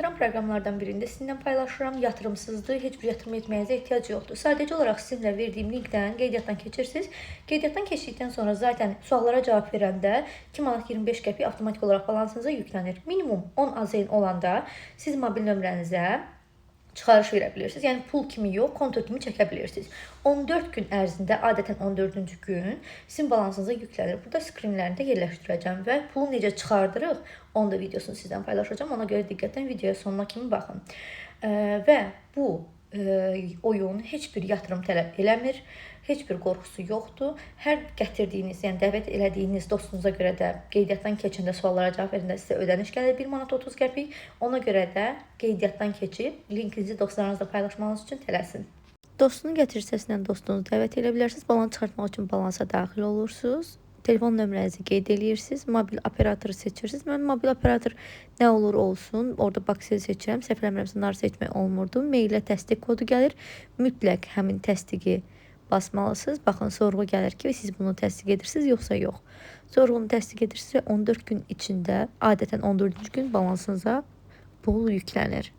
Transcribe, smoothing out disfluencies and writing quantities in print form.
maraqlandıran proqramlardan birində sizinlə paylaşıram. Yatırımsızdır, heç bir yatırım etməyinizə ehtiyac yoxdur. Sadəcə olaraq sizinlə verdiyim linkdən qeydiyyatdan keçirsiniz. Qeydiyyatdan keçdikdən sonra zaten suallara cavab verəndə 2 manat 25 qəpik avtomatik olaraq balansınıza yüklənir. Minimum 10 AZN olanda siz mobil nömrənizə çıxarış verə bilirsiniz. Yəni pul kimi yox, konto kimi çəkə bilirsiniz. 14 gün ərzində, adətən 14-cü gün sizin balansınıza yüklənir. Burada skrinlərini də yerləşdirəcəm və pulu necə çıxardırıq, onu da videosunu sizdən paylaşacağam. Ona görə diqqətlə videoya sonuna kimi baxın. Və bu oyun heç bir yatırım tələb eləmir. Heç bir qorxusu yoxdur. Hər gətirdiyiniz, yəni dəvət elədiyiniz dostunuza görə də qeydiyyatdan keçəndə suallara cavab verəndə sizə ödəniş gəlir 1 manat 30 qəpik. Ona görə də qeydiyyatdan keçib linkinizi dostlarınızla paylaşmanız üçün tələsin. Dostunun gətirisəsilə dostunuzu dəvət edə bilərsiniz. Balans çıxartmaq üçün balansa daxil olursunuz. Telefon nömrənizi qeyd edirsiniz. Mobil operatoru seçirsiniz. Mən mobil operator nə olur olsun. Orada Baksel seçirəm. Səhv eləmirəmsə nar seçmək olmurdu. Mailə təsdiq kodu gəlir. Mütləq həmin təsdiqi basmalısınız. Baxın, sorğu gəlir ki, siz bunu təsdiq edirsiniz, yoxsa yox. Sorğunu təsdiq edirsiniz və 14 gün içində, adətən 14-cü gün balansınıza pul yüklənir.